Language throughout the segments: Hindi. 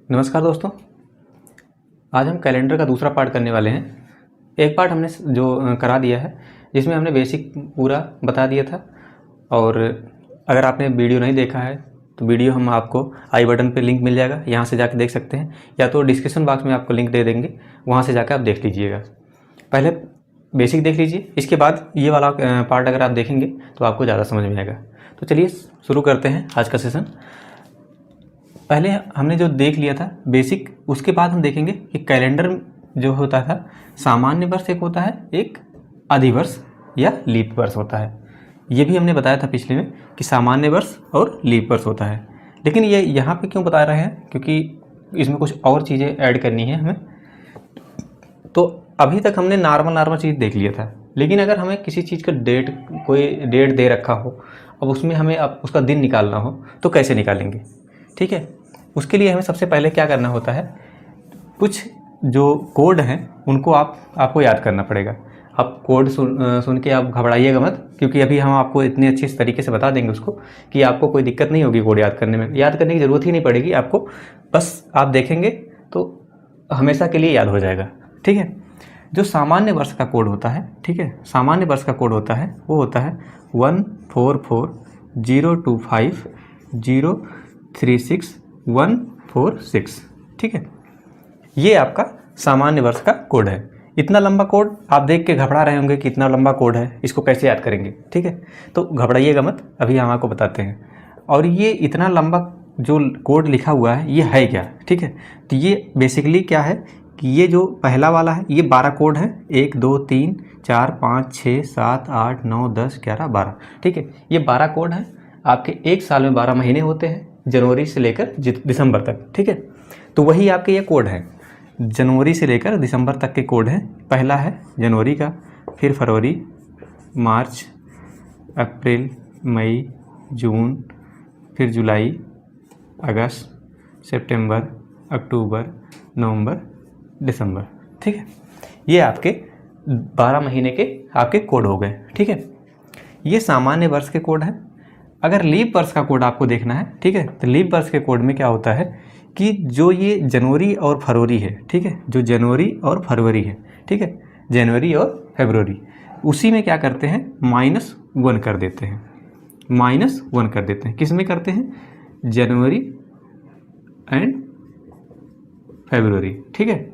नमस्कार दोस्तों, आज हम कैलेंडर का दूसरा पार्ट करने वाले हैं। एक पार्ट हमने जो करा दिया है जिसमें हमने बेसिक पूरा बता दिया था, और अगर आपने वीडियो नहीं देखा है तो वीडियो हम आपको आई बटन पे लिंक मिल जाएगा, यहाँ से जाके देख सकते हैं, या तो डिस्क्रिप्शन बॉक्स में आपको लिंक दे देंगे, वहाँ से जाकर आप देख लीजिएगा। पहले बेसिक देख लीजिए, इसके बाद ये वाला पार्ट अगर आप देखेंगे तो आपको ज़्यादा समझ में आएगा। तो चलिए शुरू करते हैं आज का सेशन। पहले हमने जो देख लिया था बेसिक, उसके बाद हम देखेंगे कि कैलेंडर जो होता था, सामान्य वर्ष एक होता है, एक अधिवर्ष या लीप वर्ष होता है। ये भी हमने बताया था पिछले में कि सामान्य वर्ष और लीप वर्ष होता है। लेकिन ये यहाँ पे क्यों बता रहे हैं, क्योंकि इसमें कुछ और चीज़ें ऐड करनी है हमें। तो अभी तक हमने नॉर्मल चीज़ देख लिया था, लेकिन अगर हमें किसी चीज़ का कोई डेट दे रखा हो, अब उसमें हमें अब उसका दिन निकालना हो तो कैसे निकालेंगे, ठीक है। उसके लिए हमें सबसे पहले क्या करना होता है, कुछ जो कोड हैं उनको आपको याद करना पड़ेगा। आप कोड सुन के आप घबराइएगा मत, क्योंकि अभी हम आपको इतने अच्छे तरीके से बता देंगे उसको कि आपको कोई दिक्कत नहीं होगी कोड याद करने में। याद करने की ज़रूरत ही नहीं पड़ेगी आपको, बस आप देखेंगे तो हमेशा के लिए याद हो जाएगा, ठीक है। जो सामान्य वर्ष का कोड होता है, ठीक है, सामान्य वर्ष का कोड होता है वो होता है 144025036146, ठीक है। ये आपका सामान्य वर्ष का कोड है। इतना लंबा कोड आप देख के घबरा रहे होंगे कि इतना लंबा कोड है, इसको कैसे याद करेंगे, ठीक है। तो घबराइएगा मत, अभी हम आपको बताते हैं। और ये इतना लंबा जो कोड लिखा हुआ है ये है क्या, ठीक है। तो ये बेसिकली क्या है कि ये जो पहला वाला है ये 12 कोड है, 1 2 3 4 5 6 7 8 9 10 11 12, ठीक है। ये 12 कोड हैं। आपके एक साल में 12 महीने होते हैं, जनवरी से लेकर दिसंबर तक, ठीक है। तो वही आपके ये कोड हैं, जनवरी से लेकर दिसंबर तक के कोड हैं। पहला है जनवरी का, फिर फरवरी, मार्च, अप्रैल, मई, जून, फिर जुलाई, अगस्त, सितंबर, अक्टूबर, नवंबर, दिसंबर, ठीक है। ये आपके 12 महीने के आपके कोड हो गए, ठीक है। ये सामान्य वर्ष के कोड हैं। अगर लीप वर्ष का कोड आपको देखना है, ठीक है, तो लीप वर्ष के कोड में क्या होता है कि जो ये जनवरी और फरवरी है, ठीक है, जो जनवरी और फरवरी है, ठीक है, जनवरी और फरवरी, उसी में क्या करते हैं, -1 कर देते हैं, -1 कर देते हैं। किस में करते हैं, जनवरी एंड फरवरी, ठीक है।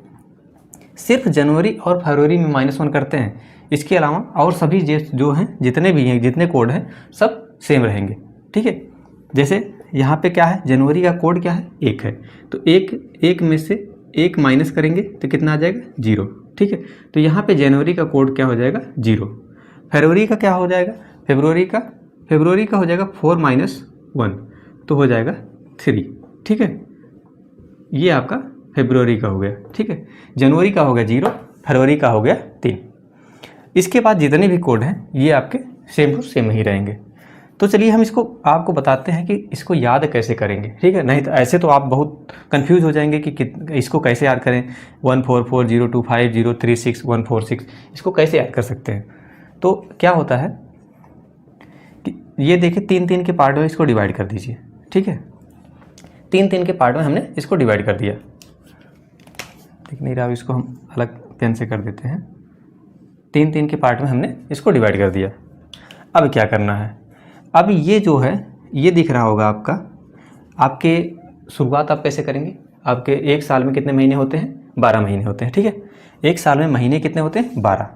सिर्फ जनवरी और फरवरी में -1 करते हैं, इसके अलावा और सभी जो हैं, जितने भी हैं, जितने कोड हैं, सब सेम रहेंगे, ठीक है। जैसे यहाँ पे क्या है, जनवरी का कोड क्या है, 1 है, तो एक में से 1 माइनस करेंगे तो कितना आ जाएगा, 0, ठीक है। तो यहाँ पे जनवरी का कोड क्या हो जाएगा, 0। फरवरी का क्या हो जाएगा, फरवरी का हो जाएगा 4 - 1 तो हो जाएगा 3, ठीक है। ये आपका फरवरी का हो गया, ठीक है। जनवरी का हो गया 0, फरवरी का हो गया 3। इसके बाद जितने भी कोड हैं ये आपके सेम टू सेम ही रहेंगे। तो चलिए हम इसको आपको बताते हैं कि इसको याद कैसे करेंगे, ठीक है। नहीं तो ऐसे तो आप बहुत कंफ्यूज हो जाएंगे कि इसको कैसे याद करें, 144025036146 इसको कैसे याद कर सकते हैं। तो क्या होता है कि ये देखिए 3-3 के पार्ट में इसको डिवाइड कर दीजिए, ठीक है। 3-3 के पार्ट में हमने इसको डिवाइड कर दिया, ठीक नहीं रहा, इसको हम अलग पेन से कर देते हैं। 3-3 के पार्ट में हमने इसको डिवाइड कर दिया। अब क्या करना है, अब ये जो है ये दिख रहा होगा आपके शुरुआत आप कैसे करेंगे। आपके एक साल में कितने महीने होते हैं, 12 महीने होते हैं, ठीक है। एक साल में महीने कितने होते हैं, 12।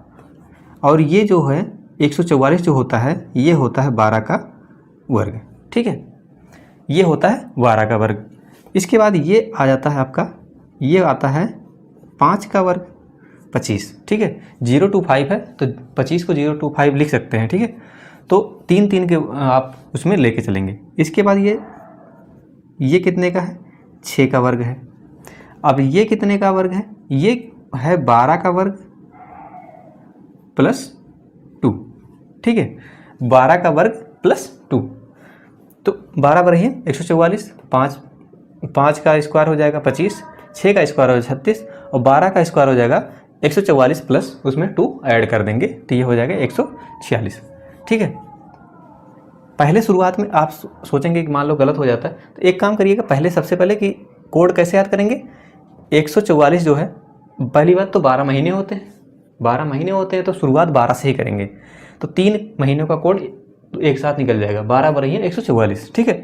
और ये जो है 144 जो होता है ये होता है 12 का वर्ग, ठीक है। ये होता है 12 का वर्ग। इसके बाद ये आ जाता है आपका, ये आता है 5 का वर्ग, 25, ठीक है। 0 to 5 है तो 25 को 0 to 5 लिख सकते हैं, ठीक है। तो 3-3 के आप उसमें लेके चलेंगे। इसके बाद ये कितने का है, 6 का वर्ग है। अब ये कितने का वर्ग है, ये है 12 का वर्ग +2, ठीक है। 12 का वर्ग +2 तो 12 वर्ग है 144, 5 का स्क्वायर हो जाएगा 25, 6 का स्क्वायर हो जाएगा 36, और 12 का स्क्वायर हो जाएगा 144 प्लस उसमें 2 ऐड कर देंगे तो ये हो जाएगा 146, ठीक है। पहले शुरुआत में आप सोचेंगे कि मान लो गलत हो जाता है, तो एक काम करिएगा, पहले सबसे पहले कि कोड कैसे याद करेंगे? 144 जो है, पहली बात तो 12 महीने होते हैं, 12 महीने होते हैं तो शुरुआत 12 से ही करेंगे, तो 3 महीनों का कोड एक साथ निकल जाएगा, 12 बरही 144, ठीक है।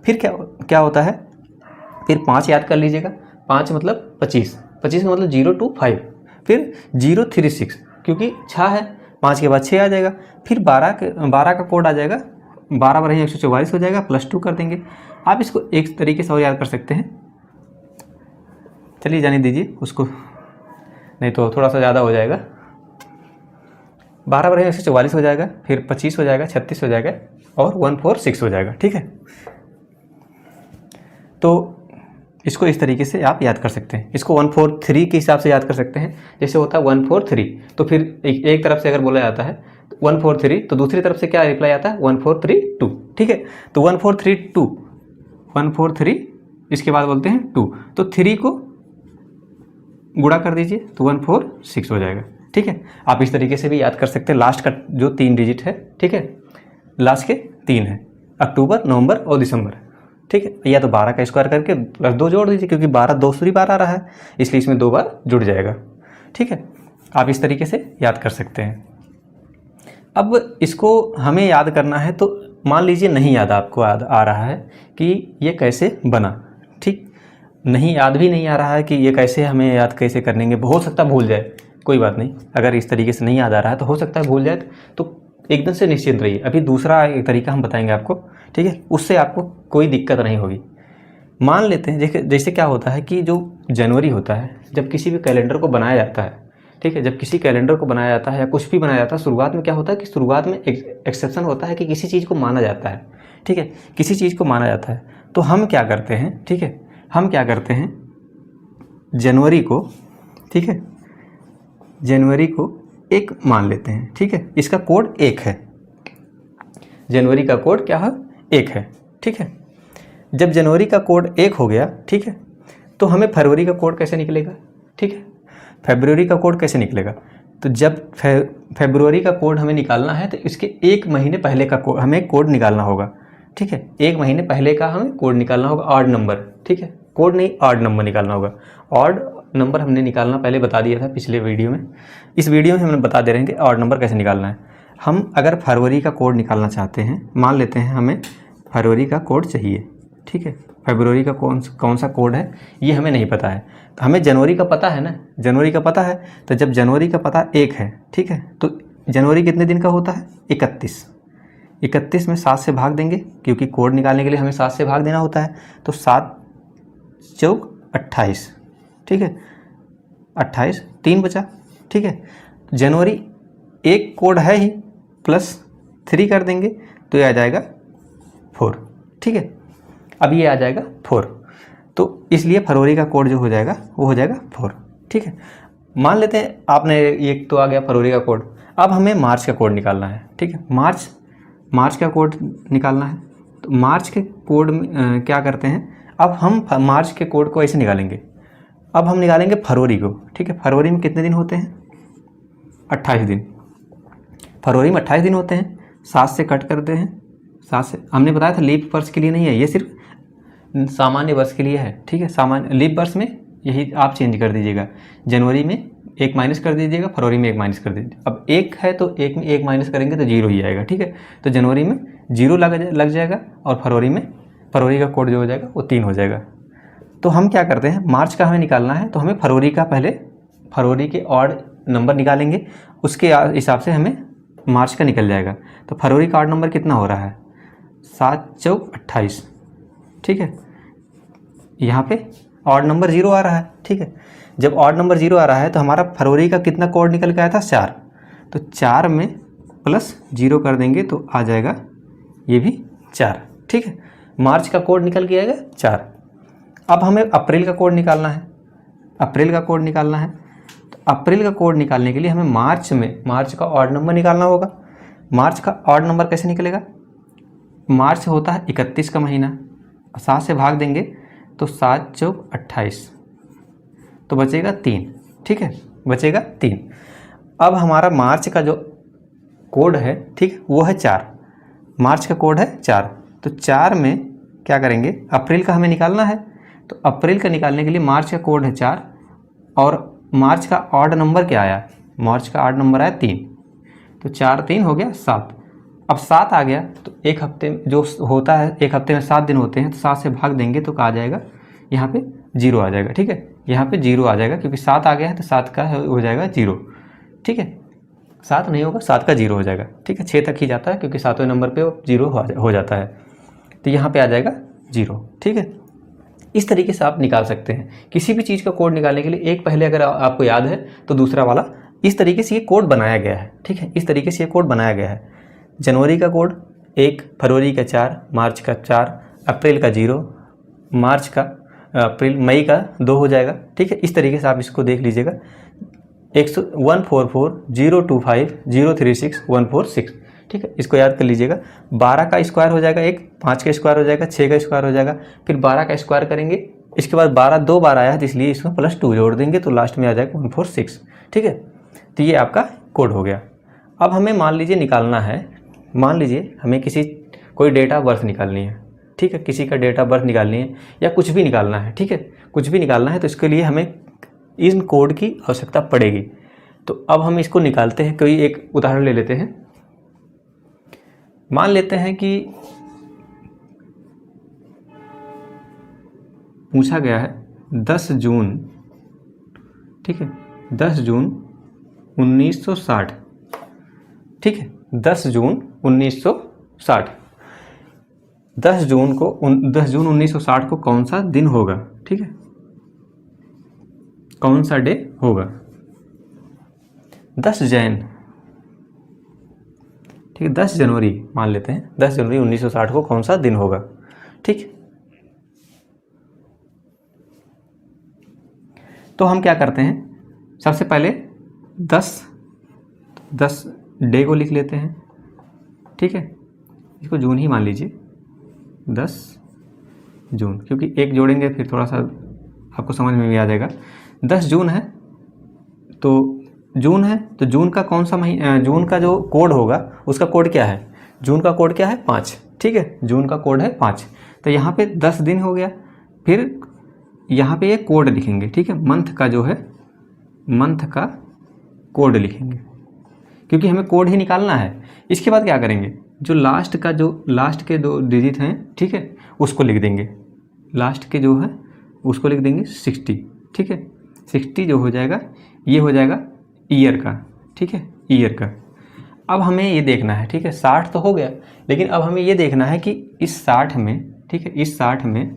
फिर क्या होता है, फिर 5 याद कर लीजिएगा, 5 मतलब 25, 25 का मतलब 0 to 5, फिर 036 क्योंकि 6 है, 5 के बाद 6 आ जाएगा, फिर 12 का कोड आ जाएगा, 12 बरही 144 हो जाएगा, +2 कर देंगे। आप इसको एक तरीके से और याद कर सकते हैं, चलिए जाने दीजिए उसको, नहीं तो थोड़ा सा ज़्यादा हो जाएगा। 12 बरही 144 हो जाएगा, फिर 25 हो जाएगा, 36 हो जाएगा और 146 हो जाएगा, ठीक है। तो इसको इस तरीके से आप याद कर सकते हैं। इसको 143 के हिसाब से याद कर सकते हैं, जैसे होता है 143, तो फिर एक तरफ से अगर बोला जाता है 143 तो दूसरी तरफ से क्या रिप्लाई आता है 1432, ठीक है। तो 1432, 143 इसके बाद बोलते हैं 2, तो 3 को गुणा कर दीजिए तो 146 हो जाएगा, ठीक है। आप इस तरीके से भी याद कर सकते हैं। लास्ट का जो 3 डिजिट है, ठीक है, लास्ट के 3 है, अक्टूबर, नवंबर और दिसंबर, ठीक है। या तो 12 का स्क्वायर करके +2 जोड़ दीजिए, क्योंकि 12 दूसरी बार आ रहा है इसलिए इसमें 2 बार जुड़ जाएगा, ठीक है। आप इस तरीके से याद कर सकते हैं। अब इसको हमें याद करना है, तो मान लीजिए नहीं याद आपको आ रहा है कि ये कैसे बना, ठीक, नहीं याद भी नहीं आ रहा है कि ये कैसे हमें याद कैसे करेंगे, हो सकता है भूल जाए, कोई बात नहीं, अगर इस तरीके से नहीं याद आ रहा है तो हो सकता है भूल जाए, तो एकदम से निश्चिंत रहिए। अभी दूसरा एक तरीका हम बताएंगे आपको, ठीक है, उससे आपको कोई दिक्कत नहीं होगी। मान लेते हैं जैसे क्या होता है कि जो जनवरी होता है, जब किसी भी कैलेंडर को बनाया जाता है, ठीक है, जब किसी कैलेंडर को बनाया जाता है या कुछ भी बनाया जाता है, शुरुआत में क्या होता है कि शुरुआत में एक्सेप्शन होता है कि किसी चीज़ को माना जाता है, ठीक है, किसी चीज़ को माना जाता है। तो हम क्या करते हैं, ठीक है, हम क्या करते हैं, जनवरी को, ठीक है, जनवरी को 1 मान लेते हैं, ठीक है, इसका कोड 1 है, जनवरी का कोड क्या है 1 है, ठीक है। जब जनवरी का कोड 1 हो गया, ठीक है, तो हमें फरवरी का कोड कैसे निकलेगा, ठीक है, फरवरी का कोड कैसे निकलेगा, तो जब फरवरी का कोड हमें निकालना है तो इसके 1 महीने पहले का कोड हमें कोड निकालना होगा, ठीक है, 1 महीने पहले का हमें कोड निकालना होगा, ऑड नंबर, ठीक है, कोड नहीं ऑड नंबर निकालना होगा। ऑड नंबर हमने निकालना पहले बता दिया था पिछले वीडियो में, इस वीडियो में हमने बता दे रहे हैं कि ऑड नंबर कैसे निकालना है। हम अगर फरवरी का कोड निकालना चाहते हैं, मान लेते हैं हमें फरवरी का कोड चाहिए, ठीक है, फरवरी का कौन सा कोड है ये हमें नहीं पता है, तो हमें जनवरी का पता है ना, जनवरी का पता है, तो जब जनवरी का पता 1 है, ठीक है, तो जनवरी कितने दिन का होता है 31 में 7 से भाग देंगे, क्योंकि कोड निकालने के लिए हमें 7 से भाग देना होता है, तो 7 चौक 28, ठीक है, 28, 3 बचा, ठीक है। जनवरी 1 कोड है ही, +3 कर देंगे तो ये आ जाएगा 4, ठीक है, अब ये आ जाएगा 4, तो इसलिए फरवरी का कोड जो हो जाएगा वो हो जाएगा 4, ठीक है। मान लेते हैं आपने ये तो आ गया फरवरी का कोड, अब हमें मार्च का कोड निकालना है, ठीक है, मार्च का कोड निकालना है, तो मार्च के कोड में क्या करते हैं, अब हम मार्च के कोड को ऐसे निकालेंगे, अब हम निकालेंगे फरवरी को, ठीक है, फरवरी में कितने दिन होते हैं 28 दिन, फरवरी में 28 दिन होते हैं, 7 से कट करते हैं, 7 से, हमने बताया था लीप वर्ष के लिए नहीं है, ये सिर्फ सामान्य वर्ष के लिए है, ठीक है, सामान्य लीप वर्ष में यही आप चेंज कर दीजिएगा, जनवरी में 1 माइनस कर दीजिएगा, फरवरी में 1 माइनस कर दीजिए। अब 1 है तो 1 में 1 माइनस करेंगे तो 0 ही आएगा, ठीक है, तो जनवरी में 0 लग जाएगा और फरवरी का कोड जो हो जाएगा वो 3 हो जाएगा। तो हम क्या करते हैं, मार्च का हमें निकालना है तो हमें फरवरी के ऑड नंबर निकालेंगे, उसके हिसाब से हमें मार्च का निकल जाएगा। तो फरवरी का ऑड नंबर कितना हो रहा है 7 चौक 28, ठीक है, यहाँ पे ऑड नंबर 0 आ रहा है, ठीक है, जब ऑड नंबर 0 आ रहा है तो हमारा फरवरी का कितना कोड निकल के आया था 4, तो 4 में +0 कर देंगे तो आ जाएगा ये भी 4, ठीक है, मार्च का कोड निकल के आएगा 4। अब हमें अप्रैल का कोड निकालना है, अप्रैल का कोड निकालना है, तो अप्रैल का कोड निकालने के लिए हमें मार्च का ऑड नंबर निकालना होगा। मार्च का ऑड नंबर कैसे निकलेगा, मार्च होता है 31 का महीना, 7 से भाग देंगे तो 7 चौक 28, तो बचेगा 3, ठीक है, बचेगा 3। अब हमारा मार्च का जो कोड है, ठीक, वो है 4, मार्च का कोड है 4, तो 4 में क्या करेंगे, अप्रैल का हमें निकालना है तो अप्रैल का निकालने के लिए मार्च का कोड है 4 और मार्च का ऑड नंबर क्या आया, मार्च का ऑड नंबर आया 3, तो 4 3 हो गया 7। अब 7 आ गया तो एक हफ्ते में जो होता है, एक हफ्ते में 7 दिन होते हैं, तो 7 से भाग देंगे तो क्या आ जाएगा, यहाँ पे 0 आ जाएगा। ठीक है, यहाँ पे 0 आ जाएगा क्योंकि 7 आ गया है तो 7 का हो जाएगा 0। ठीक है, 7 नहीं होगा, 7 का 0 हो जाएगा। ठीक है, 6 तक ही जाता है क्योंकि 7वें नंबर पे 0 हो जाता है, तो यहाँ पे आ जाएगा 0। ठीक है, इस तरीके से आप निकाल सकते हैं किसी भी चीज़ का कोड निकालने के लिए। एक पहले अगर आपको याद है तो दूसरा वाला इस तरीके से ये कोड बनाया गया है। ठीक है, इस तरीके से ये कोड बनाया गया है। जनवरी का कोड 1, फरवरी का 4, मार्च का 4, अप्रैल का 0, मार्च का मई का 2 हो जाएगा। ठीक है, इस तरीके से आप इसको देख लीजिएगा। 144,025,036,146। ठीक है, इसको याद कर लीजिएगा। 12 का स्क्वायर हो जाएगा 1, 5 का स्क्वायर हो जाएगा, 6 का स्क्वायर हो जाएगा, फिर 12 का स्क्वायर करेंगे। इसके बाद 12 2 बार आया है तो इसलिए इसमें +2 जोड़ देंगे तो लास्ट में आ जाएगा 146। ठीक है, तो ये आपका कोड हो गया। अब हमें मान लीजिए निकालना है, मान लीजिए हमें कोई डेट ऑफ बर्थ निकालनी है। ठीक है, किसी का डेट ऑफ बर्थ निकालनी है या कुछ भी निकालना है। ठीक है, कुछ भी निकालना है तो इसके लिए हमें इन कोड की आवश्यकता पड़ेगी। तो अब हम इसको निकालते हैं। कोई एक उदाहरण ले लेते हैं। मान लेते हैं कि पूछा गया है 10 जून, ठीक है, 10 जून 1960। ठीक है, 10 जून 1960, 10 जून 1960 को कौन सा दिन होगा। ठीक है, कौन सा डे होगा, 10 जैन। ठीक है, 10 जनवरी मान लेते हैं, 10 जनवरी 1960 को कौन सा दिन होगा। ठीक, तो हम क्या करते हैं, सबसे पहले 10 डे को लिख लेते हैं। ठीक है, इसको जून ही मान लीजिए, 10 जून, क्योंकि एक जोड़ेंगे फिर थोड़ा सा आपको समझ में भी आ जाएगा। 10 जून है तो जून है तो जून का कौन सा महीना, जून का जो कोड होगा उसका कोड क्या है, जून का कोड क्या है 5। ठीक है, जून का कोड है 5, तो यहाँ पे 10 दिन हो गया। फिर यहाँ पे एक कोड लिखेंगे। ठीक है, मंथ का जो है, मंथ का कोड लिखेंगे क्योंकि हमें कोड ही निकालना है। इसके बाद क्या करेंगे, जो लास्ट के 2 डिजिट हैं, ठीक है, उसको लिख देंगे। लास्ट के जो है उसको लिख देंगे 60। ठीक है, 60 जो हो जाएगा ये हो जाएगा ईयर का। ठीक है, ईयर का। अब हमें ये देखना है, ठीक है, 60 तो हो गया, लेकिन अब हमें ये देखना है कि इस 60 में, ठीक है, इस 60 में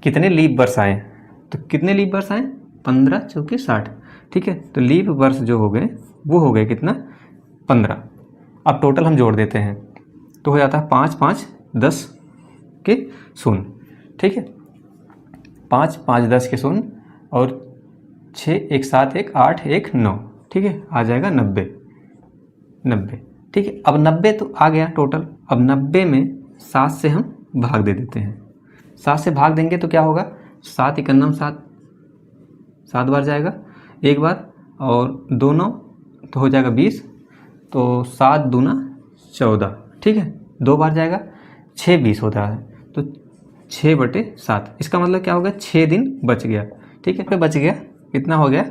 कितने लीप वर्ष आए। तो कितने लीप वर्ष आए, 15 चौके 60। ठीक है, तो लीप वर्ष जो हो गए वो हो गए कितना, 15। अब टोटल हम जोड़ देते हैं तो हो जाता है 5 5 10 के 0। ठीक है, 5 5 10 के 0 और 6 1 7 1 8 1 9। ठीक है, आ जाएगा 90। ठीक है, अब 90 तो आ गया टोटल। अब 90 में 7 से हम भाग दे देते हैं। 7 से भाग देंगे तो क्या होगा, 7 1 7, 7 बार जाएगा, एक बार, और 2 9 तो हो जाएगा 20, तो 7 दूना 14। ठीक है, 2 बार जाएगा, 6 20 होता है, तो 6/7। इसका मतलब क्या हो गया, 6 दिन बच गया। ठीक है, फिर बच गया कितना हो गया,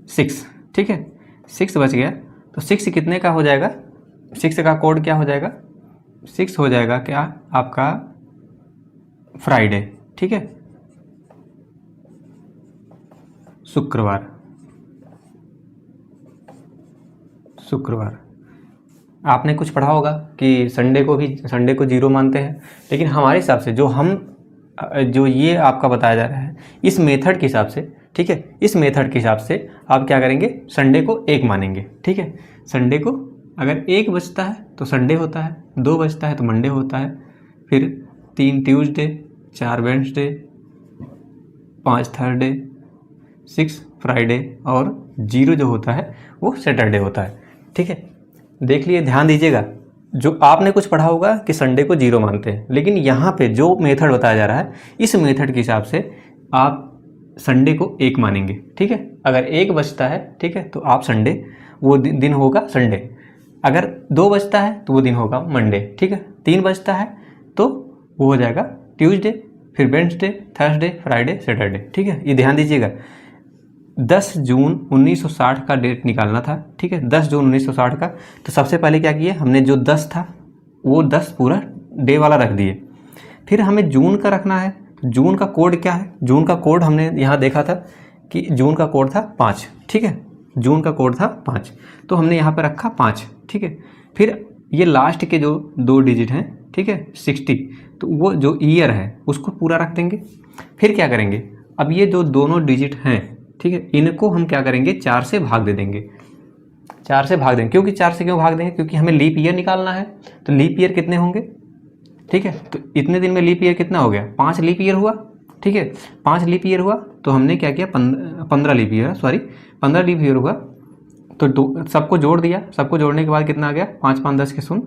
6। ठीक है, 6 बच गया, तो 6 कितने का हो जाएगा, 6 का कोड क्या हो जाएगा, 6 हो जाएगा क्या आपका फ्राइडे। ठीक है, शुक्रवार। आपने कुछ पढ़ा होगा कि संडे को 0 मानते हैं, लेकिन हमारे हिसाब से जो ये आपका बताया जा रहा है इस मेथड के हिसाब से, ठीक है, इस मेथड के हिसाब से आप क्या करेंगे, संडे को 1 मानेंगे। ठीक है, संडे को अगर 1 बचता है तो संडे होता है, 2 बचता है तो मंडे होता है, फिर 3 ट्यूसडे, 4 वेडनेसडे, 5 थर्सडे, 6 फ्राइडे और 0 जो होता है वो सैटरडे होता है। ठीक है, देख लिए, ध्यान दीजिएगा, जो आपने कुछ पढ़ा होगा कि संडे को 0 मानते हैं, लेकिन यहाँ पे जो मेथड बताया जा रहा है इस मेथड के हिसाब से आप संडे को 1 मानेंगे। ठीक है, अगर 1 बचता है, ठीक है, तो आप संडे, वो दिन होगा संडे। अगर 2 बचता है तो वो दिन होगा मंडे। ठीक है, 3 बचता है तो वो हो जाएगा ट्यूसडे, फिर वेडनेसडे, थर्सडे, फ्राइडे, सैटरडे। ठीक है, ये ध्यान दीजिएगा। 10 जून 1960 का डेट निकालना था। ठीक है, 10 जून 1960 का। तो सबसे पहले क्या किए हमने, जो 10 था वो 10 पूरा डे वाला रख दिए। फिर हमें जून का रखना है। जून का कोड क्या है? जून का कोड हमने यहाँ देखा था कि जून का कोड था 5। ठीक है, जून का कोड था 5, तो हमने यहाँ पर रखा 5। ठीक है, फिर ये लास्ट के जो 2 डिजिट हैं, ठीक है, 60, तो वो जो ईयर है उसको पूरा रख देंगे। फिर क्या करेंगे, अब ये जो दोनों डिजिट हैं, ठीक है, इनको हम क्या करेंगे, 4 से भाग दे देंगे। 4 से भाग देंगे, क्योंकि 4 से क्यों भाग देंगे, क्योंकि हमें लीप ईयर निकालना है। तो लीप ईयर कितने होंगे, ठीक है, तो इतने दिन में लीप ईयर कितना हो गया, 5 लीप ईयर हुआ। ठीक है, 5 लीप ईयर हुआ, तो हमने क्या किया, 15 leap year, sorry 15 leap year हुआ। तो सबको जोड़ दिया, सबको जोड़ने के बाद कितना आ गया, 5 5 10 के 0,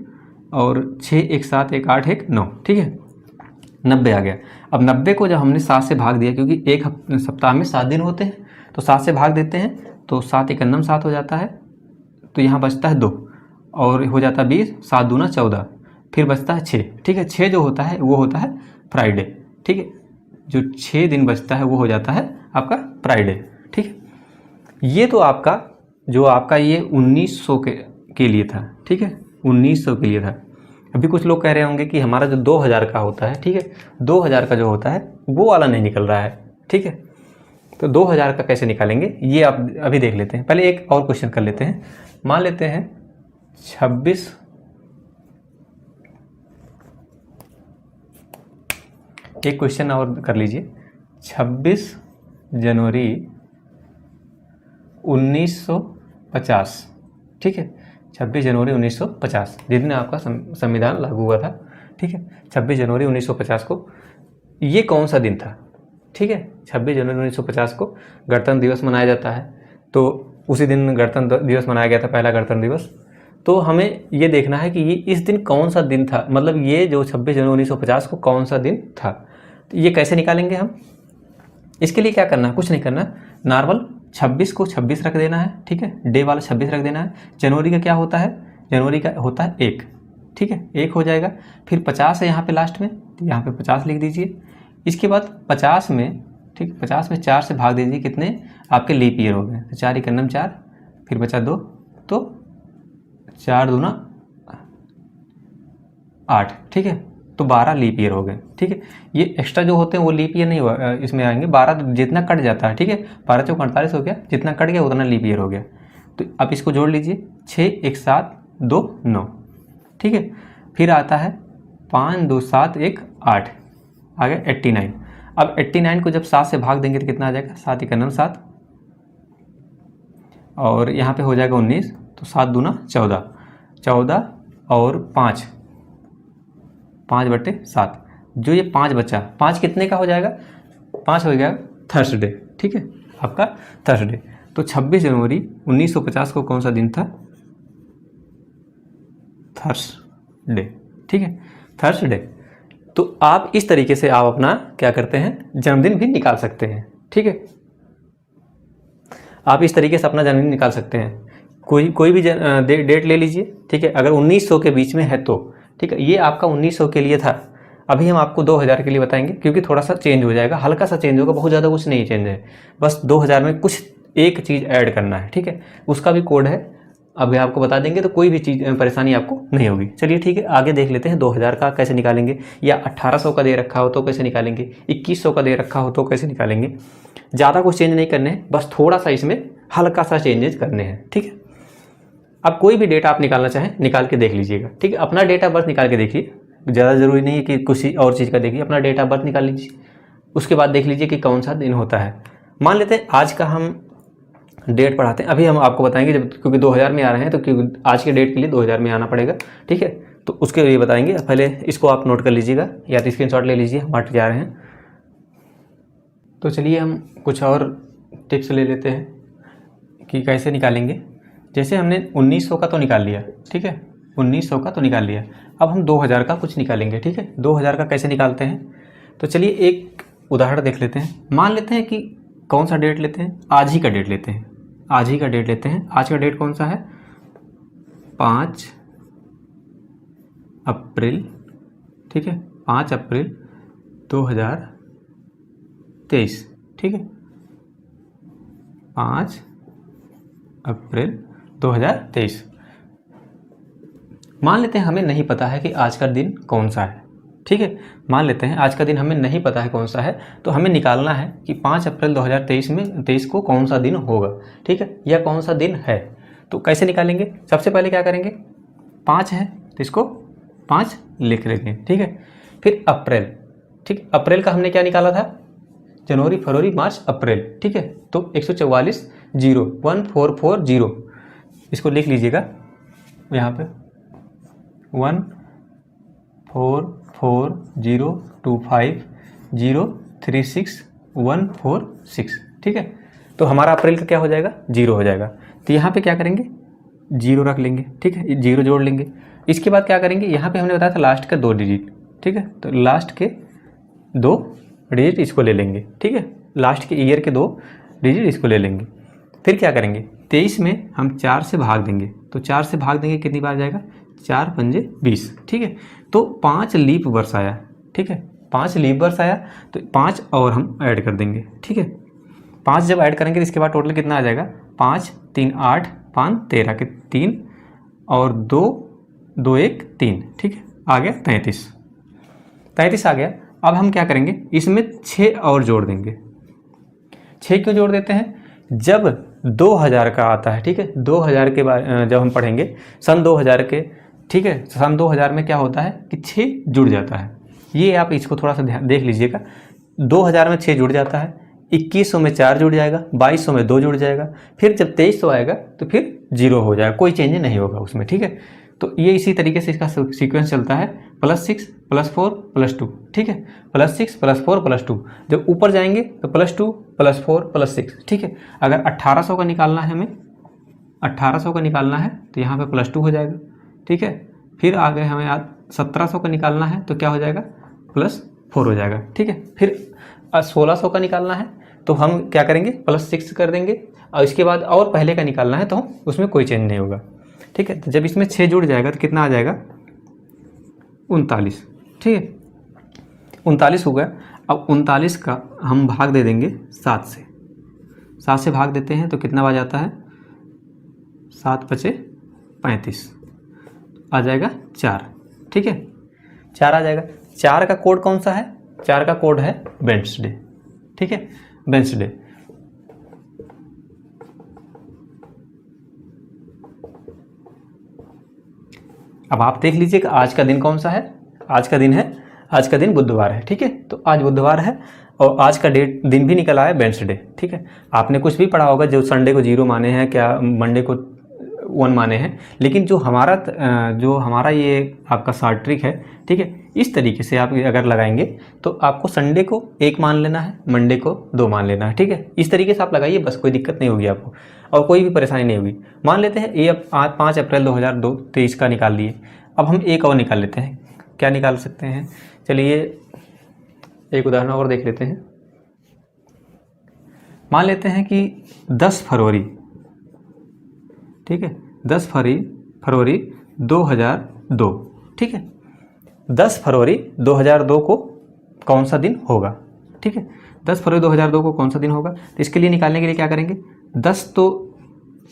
और 6 1 7 1 8 1 9। ठीक है, 90 आ गया। अब 90 को जब हमने 7 से भाग दिया, क्योंकि एक सप्ताह में 7 दिन होते हैं, तो 7 से भाग देते हैं, तो 7 × 9 7 हो जाता है, तो यहाँ बचता है 2, और हो जाता है 20, 7 दूना 14, फिर बचता है 6। ठीक है, 6 जो होता है वो होता है फ्राइडे। ठीक है, जो 6 दिन बचता है वो हो जाता है आपका फ्राइडे। ठीक है, ये तो आपका जो आपका ये 1900 के लिए था। ठीक है, 1900 के लिए था। अभी कुछ लोग कह रहे होंगे कि हमारा जो 2000 का होता है, ठीक है, 2000 का जो होता है वो वाला नहीं निकल रहा है। ठीक है, तो 2000 का कैसे निकालेंगे ये आप अभी देख लेते हैं। पहले एक और क्वेश्चन कर लेते हैं। मान लेते हैं 26 एक क्वेश्चन और कर लीजिए। 26 जनवरी 1950। ठीक है, 26 जनवरी 1950, जिस दिन आपका संविधान लागू हुआ था। ठीक है, 26 जनवरी 1950 को ये कौन सा दिन था? ठीक है, 26 जनवरी 1950 को गणतंत्र दिवस मनाया जाता है। तो उसी दिन गणतंत्र दिवस मनाया गया था, पहला गणतंत्र दिवस। तो हमें ये देखना है कि ये इस दिन कौन सा दिन था, मतलब ये जो 26 जनवरी 1950 को कौन सा दिन था। तो ये कैसे निकालेंगे हम? इसके लिए क्या करना है, कुछ नहीं करना, नॉर्मल 26 को 26 रख देना है। ठीक है, डे वाला 26 रख देना है। जनवरी का क्या होता है, जनवरी का होता है 1। ठीक है, 1 हो जाएगा। फिर 50 है यहाँ पे लास्ट में, तो यहाँ पे 50 लिख दीजिए। इसके बाद 50 में, ठीक, 50 में 4 से भाग दीजिए, कितने आपके लीप ईयर हो गए, तो 4 × 9 4, फिर बचा 2, तो 4 दूना 8। ठीक है, तो 12 लीप ईयर हो गए। ठीक है, ये एक्स्ट्रा जो होते हैं वो लीप ईयर नहीं हुआ, इसमें आएंगे 12, तो जितना कट जाता है, ठीक है, 12 चौक 48 हो गया, जितना कट गया उतना लीप ईयर हो गया। तो अब इसको जोड़ लीजिए, 6 1 7 2 9। ठीक है, फिर आता है 5 2 7 1 8, आ गया 89। अब 89 को जब 7 से भाग देंगे तो कितना आ जाएगा, 7 × 9 7, और यहाँ पे हो जाएगा 19, तो 7 दूना 14, 14 और 5 5/7। जो ये 5 बचा, 5 कितने का हो जाएगा, 5 हो गया थर्सडे। ठीक है, आपका थर्सडे। तो 26 जनवरी 1950 को कौन सा दिन था, थर्सडे। ठीक है, थर्सडे। तो आप इस तरीके से आप अपना क्या करते हैं, जन्मदिन भी निकाल सकते हैं। ठीक है, आप इस तरीके से अपना जन्मदिन निकाल सकते हैं। कोई भी डेट ले लीजिए। ठीक है, अगर 1900 के बीच में है तो ठीक है, ये आपका 1900 के लिए था। अभी हम आपको 2000 के लिए बताएंगे, क्योंकि थोड़ा सा चेंज हो जाएगा, हल्का सा चेंज होगा, बहुत ज़्यादा कुछ नहीं चेंज है, बस 2000 में कुछ एक चीज़ ऐड करना है। ठीक है, उसका भी कोड है, अभी आपको बता देंगे, तो कोई भी चीज़ परेशानी आपको नहीं होगी। चलिए ठीक है, आगे देख लेते हैं 2000 का कैसे निकालेंगे, या 1800 का दे रखा हो तो कैसे निकालेंगे, 2100 का दे रखा हो तो कैसे निकालेंगे। ज़्यादा कुछ चेंज नहीं करने हैं, बस थोड़ा सा इसमें हल्का सा चेंजेज करने हैं। ठीक है, अब कोई भी डेटा आप निकालना चाहें निकाल के देख लीजिएगा। ठीक है, अपना डेट ऑफ बर्थ निकाल के देखिए, ज़्यादा ज़रूरी नहीं है कि कुछ और चीज़ का देखिए, अपना डेट ऑफ बर्थ निकाल लीजिए, उसके बाद देख लीजिए कि कौन सा दिन होता है। मान लेते हैं आज का हम डेट पढ़ाते हैं, अभी हम आपको बताएंगे, जब क्योंकि 2000 में आ रहे हैं तो क्योंकि आज के डेट के लिए 2000 में आना पड़ेगा। ठीक है, तो उसके लिए बताएंगे, पहले इसको आप नोट कर लीजिएगा या तो स्क्रीनशॉट ले लीजिए, हम हट जा रहे हैं। तो चलिए हम कुछ और टिप्स ले लेते हैं कि कैसे निकालेंगे। जैसे हमने 1900 का तो निकाल लिया, ठीक है, 1900 का तो निकाल लिया, अब हम 2000 का कुछ निकालेंगे। ठीक है, 2000 का कैसे निकालते हैं, तो चलिए एक उदाहरण देख लेते हैं। मान लेते हैं कि कौन सा डेट लेते हैं, आज ही का डेट लेते हैं, आज ही का डेट लेते हैं। आज का डेट कौन सा है, 5 अप्रैल। ठीक है, 5 अप्रैल। 2023, ठीक है, 5 अप्रैल 2023। मान लेते हैं हमें नहीं पता है कि आज का दिन कौन सा है, ठीक है, मान लेते हैं आज का दिन हमें नहीं पता है कौन सा है, तो हमें निकालना है कि 5 अप्रैल 2023 को कौन सा दिन होगा, ठीक है, या कौन सा दिन है। तो कैसे निकालेंगे? सबसे पहले क्या करेंगे, 5 है तो इसको 5 लिख लेंगे, ठीक है। फिर अप्रैल, ठीक, अप्रैल का हमने क्या निकाला था, जनवरी फरवरी मार्च अप्रैल, ठीक है, तो 144 0 1440, इसको लिख लीजिएगा यहाँ पे 144025036146, ठीक है। तो हमारा अप्रैल का क्या हो जाएगा, 0 हो जाएगा। तो यहाँ पे क्या करेंगे, 0 रख लेंगे, ठीक है, 0 जोड़ लेंगे। इसके बाद क्या करेंगे, यहाँ पे हमने बताया था लास्ट का 2 डिजिट, ठीक है, तो लास्ट के 2 डिजिट इसको ले लेंगे, ठीक है, लास्ट के ईयर के 2 डिजिट इसको ले लेंगे। फिर क्या करेंगे, 23 में हम 4 से भाग देंगे, तो 4 से भाग देंगे कितनी बार जाएगा, 4 पंजे 20, ठीक है। तो 5 लीप वर्ष आया, ठीक है, 5 लीप वर्ष आया, तो 5 और हम ऐड कर देंगे, ठीक है। 5 जब ऐड करेंगे तो इसके बाद टोटल कितना आ जाएगा, 5 3 8 5 13 के 3 और 2 2 1 3, ठीक है, आ गया 33 आ गया। अब हम क्या करेंगे, इसमें 6 और जोड़ देंगे। 6 क्यों जोड़ देते हैं, जब 2000 का आता है, ठीक है, 2000 के बाद जब हम पढ़ेंगे सन 2000 के, ठीक है, सन 2000 में क्या होता है कि 6 जुड़ जाता है। ये आप इसको थोड़ा सा ध्यान देख लीजिएगा, 2000 में 6 जुड़ जाता है, 2100 में 4 जुड़ जाएगा, 2200 में 2 जुड़ जाएगा, फिर जब 2300 आएगा तो फिर 0 हो जाएगा, कोई चेंज नहीं होगा उसमें, ठीक है। तो ये इसी तरीके से इसका सीक्वेंस चलता है, +6 +4 +2, ठीक है, +6 +4 +2। जब ऊपर जाएंगे तो +2 +4 +6, ठीक है। अगर 1800 का निकालना है हमें, 1800 का निकालना है तो यहाँ पे +2 हो जाएगा, ठीक है। फिर आगे हमें 1700 का निकालना है तो क्या हो जाएगा, +4 हो जाएगा, ठीक है। फिर 1600 का निकालना है तो हम क्या करेंगे, +6 कर देंगे, और इसके बाद और पहले का निकालना है तो उसमें कोई चेंज नहीं होगा, ठीक है। तो जब इसमें 6 जुड़ जाएगा तो कितना आ जाएगा, 39, ठीक है, 39 हो गया। अब 39 का हम भाग दे देंगे 7 से, 7 से भाग देते हैं तो कितना आ जाता है, 7 × 5 = 35, आ जाएगा 4, ठीक है, 4 आ जाएगा। 4 का कोड कौन सा है, 4 का कोड है वेडनेसडे, ठीक है, वेडनेसडे। अब आप देख लीजिए कि आज का दिन कौन सा है, आज का दिन बुधवार है, ठीक है। तो आज बुधवार है और आज का दिन भी निकला है वेडनेसडे, ठीक है। आपने कुछ भी पढ़ा होगा, जो संडे को 0 माने हैं, क्या मंडे को 1 माने हैं, लेकिन जो हमारा ये आपका शॉर्ट ट्रिक है, ठीक है, इस तरीके से आप अगर लगाएंगे तो आपको संडे को 1 मान लेना है, मंडे को 2 मान लेना है, ठीक है। इस तरीके से आप लगाइए, बस कोई दिक्कत नहीं होगी आपको और कोई भी परेशानी नहीं होगी। मान लेते हैं ये अब आज 5 अप्रैल 2023 का निकाल लिए। अब हम एक और निकाल लेते हैं, क्या निकाल सकते हैं, चलिए एक उदाहरण और देख लेते हैं। मान लेते हैं कि 10 फरवरी, ठीक है, 10 फरवरी 2002, ठीक है, 10 फरवरी 2002 को कौन सा दिन होगा, ठीक है, 10 फरवरी 2002 को कौन सा दिन होगा। तो इसके लिए निकालने के लिए क्या करेंगे, 10 तो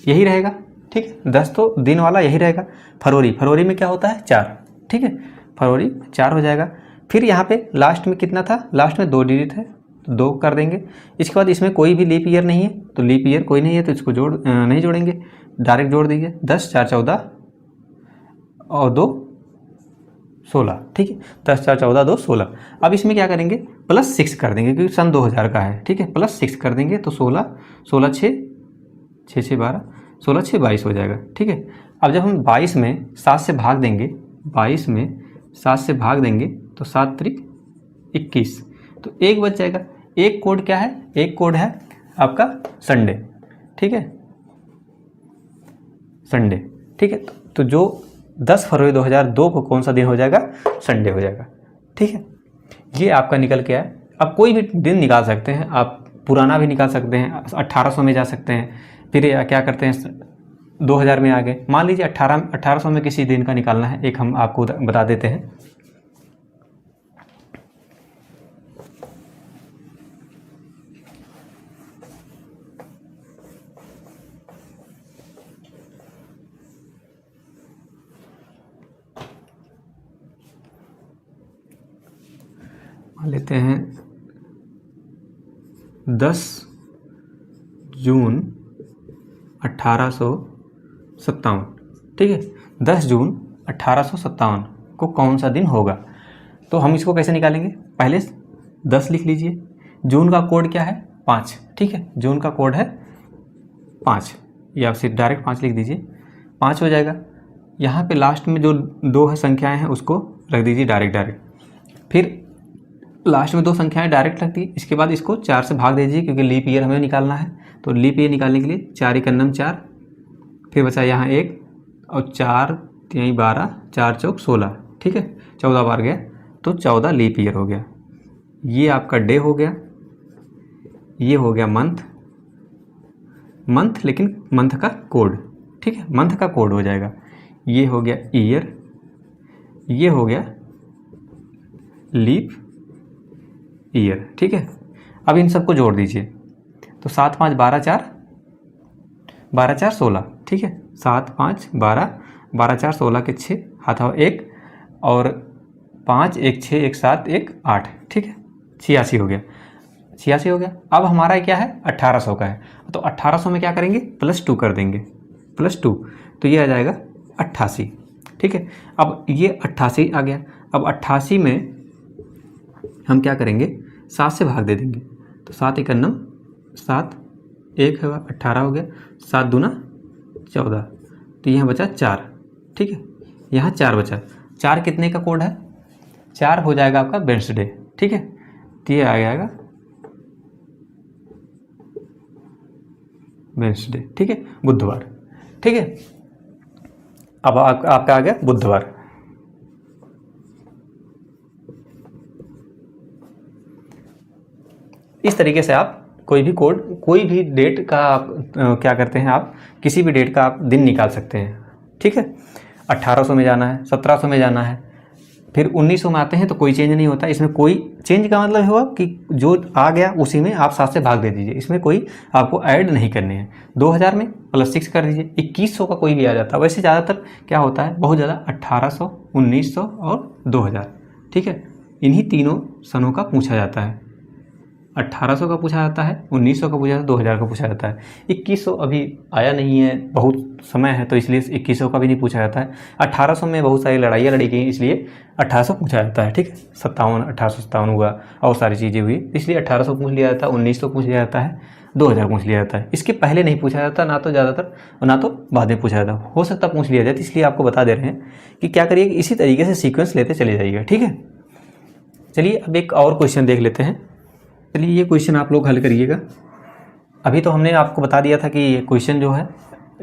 यही रहेगा, ठीक है, 10 तो दिन वाला यही रहेगा। फरवरी में क्या होता है, 4, ठीक है, फरवरी 4 हो जाएगा। फिर यहाँ पे लास्ट में कितना था, लास्ट में 2 डिजिट है तो 2 कर देंगे। इसके बाद इसमें कोई भी लीप ईयर नहीं है, तो लीप ईयर कोई नहीं है तो इसको नहीं जोड़ेंगे, डायरेक्ट जोड़ दीजिए। 10 4 14 और 2 16, ठीक है, 10 4 14 2 16। अब इसमें क्या करेंगे, +6 कर देंगे क्योंकि सन 2000 का है, ठीक है, +6 कर देंगे तो 16 16 6 6 6 12 16 6 22 हो जाएगा, ठीक है। अब जब हम 22 में 7 से भाग देंगे, 22 में 7 से भाग देंगे तो 7 त्रिक 21, तो 1 बच जाएगा। एक कोड क्या है, एक कोड है आपका संडे, ठीक है, संडे, ठीक है। तो जो 10 फरवरी 2002 को कौन सा दिन हो जाएगा, संडे हो जाएगा, ठीक है। ये आपका निकल के आया। अब कोई भी दिन निकाल सकते हैं आप, पुराना भी निकाल सकते हैं, 1800 में जा सकते हैं, फिर क्या करते हैं 2000 में आ गए। मान लीजिए 1800 में किसी दिन का निकालना है, एक हम आपको बता देते हैं। मान लेते हैं 10 जून 1857, ठीक है। 10 जून 1857 को कौन सा दिन होगा? तो हम इसको कैसे निकालेंगे? पहले 10 लिख लीजिए। जून का कोड क्या है? 5, ठीक है। जून का कोड है 5, या फिर डायरेक्ट 5 लिख दीजिए, 5 हो जाएगा। यहाँ पे लास्ट में जो 2 है संख्याएं हैं उसको रख दीजिए डायरेक्ट। फिर लास्ट में 2 संख्याएं डायरेक्ट रख दी। इसके बाद इसको 4 से भाग दीजिए क्योंकि लीप ईयर हमें निकालना है। तो लीप ईयर निकालने के लिए 4 एकन्नम 4, फिर बचा यहाँ 1 और 4 3 12, 4 चौक 16, ठीक है। 14 बार गया तो 14 लीप ईयर हो गया। ये आपका डे हो गया, ये हो गया मंथ, लेकिन मंथ का कोड, ठीक है, मंथ का कोड हो जाएगा। ये हो गया ईयर, ये हो गया लीप ईयर, ठीक है। अब इन सबको जोड़ दीजिए तो 7 5 12 4, 12 4 16, ठीक है। 7 5 12, 12 4 16 के 6 हाथ 1 और 5 1 6 1 7 1 8, ठीक है। 86 हो गया, 86 हो गया। अब हमारा क्या है? 1800 का है। तो 1800 में क्या करेंगे? +2 कर देंगे, +2, तो ये आ जाएगा 88, ठीक है। अब ये 88 आ गया। अब 88 में हम क्या करेंगे? 7 से भाग दे देंगे। तो 7 एकन्नम 7, 1 होगा, 18 हो गया, 7 दूना 14, तो यहाँ बचा 4, ठीक है। यहाँ 4 बचा। 4 कितने का कोड है? 4 हो जाएगा आपका वेडनेसडे, ठीक है। तो ये आ जाएगा वेडनेसडे, ठीक है, बुधवार, ठीक है। अब आपका आ गया बुधवार। इस तरीके से आप कोई भी कोड, कोई भी डेट का आप क्या करते हैं, आप किसी भी डेट का आप दिन निकाल सकते हैं, ठीक है। 1800 में जाना है, 1700 में जाना है, फिर 1900 में आते हैं तो कोई चेंज नहीं होता। इसमें कोई चेंज का मतलब हुआ कि जो आ गया उसी में आप 7 से भाग दे दीजिए, इसमें कोई आपको ऐड नहीं करने हैं। 2000 में +6 कर दीजिए। 2100 का कोई भी आ जाता है। वैसे ज़्यादातर क्या होता है, बहुत ज़्यादा 1800, 1900 और 2000, ठीक है। इन्हीं तीनों सनों का पूछा जाता है। 1800 का पूछा जाता है, 1900 का पूछा जाता है, 2000 का पूछा जाता है। 2100 अभी आया नहीं है, बहुत समय है, तो इसलिए 2100 का भी नहीं पूछा जाता है। 1800 में बहुत सारी लड़ाइयाँ लड़ी गई, इसलिए 1800 पूछा जाता है, ठीक है। 1857 हुआ और सारी चीज़ें हुई, इसलिए 1800 पूछ लिया जाता है, 1900 पूछ लिया जाता है, 2000 पूछ लिया जाता है। इसके पहले नहीं पूछा जाता, ना तो ज़्यादातर ना तो बाद में पूछा जाता। हो सकता पूछ लिया जाए, तो इसलिए आपको बता दे रहे हैं कि क्या करिए, इसी तरीके से सीक्वेंस लेते चले जाइएगा, ठीक है। चलिए अब एक और क्वेश्चन देख लेते हैं। चलिए ये क्वेश्चन आप लोग हल करिएगा। अभी तो हमने आपको बता दिया था कि ये क्वेश्चन जो है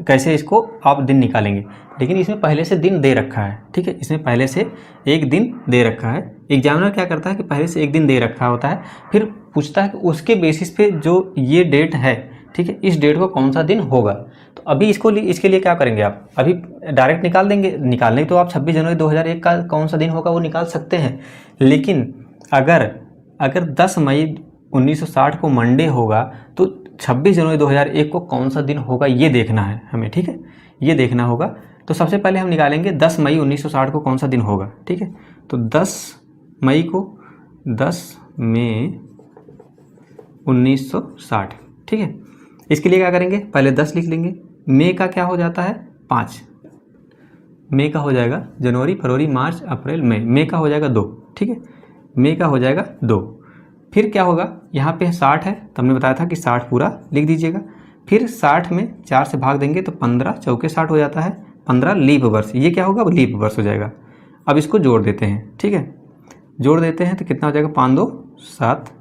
कैसे इसको आप दिन निकालेंगे, लेकिन इसमें पहले से दिन दे रखा है, ठीक है। इसमें पहले से एक दिन दे रखा है। एग्जामिनर क्या करता है कि पहले से एक दिन दे रखा होता है, फिर पूछता है कि उसके बेसिस पे जो ये डेट है, ठीक है, इस डेट को कौन सा दिन होगा। तो अभी इसके लिए क्या करेंगे आप? अभी डायरेक्ट निकाल देंगे। निकालने तो आप 26 जनवरी 2001 का कौन सा दिन होगा वो निकाल सकते हैं, लेकिन अगर 10 मई 1960 को मंडे होगा तो 26 जनवरी 2001 को कौन सा दिन होगा ये देखना है हमें, ठीक है, ये देखना होगा। तो सबसे पहले हम निकालेंगे 10 मई 1960 को कौन सा दिन होगा, ठीक है। तो 10 मई को 10 मई 1960, ठीक है। इसके लिए क्या करेंगे? पहले 10 लिख लेंगे। मई का क्या हो जाता है? 5। मई का हो जाएगा जनवरी, फरवरी, मार्च, अप्रैल, मई। मई का हो जाएगा 2, ठीक है। मई का हो जाएगा 2। फिर क्या होगा? यहाँ पे 60 है तो हमने बताया था कि 60 पूरा लिख दीजिएगा। फिर 60 में 4 से भाग देंगे तो 15 चौके 60 हो जाता है। 15 लीप वर्ष, ये क्या होगा? लीप वर्ष हो जाएगा। अब इसको जोड़ देते हैं, ठीक है। जोड़ देते हैं तो कितना हो जाएगा? 5 2 7,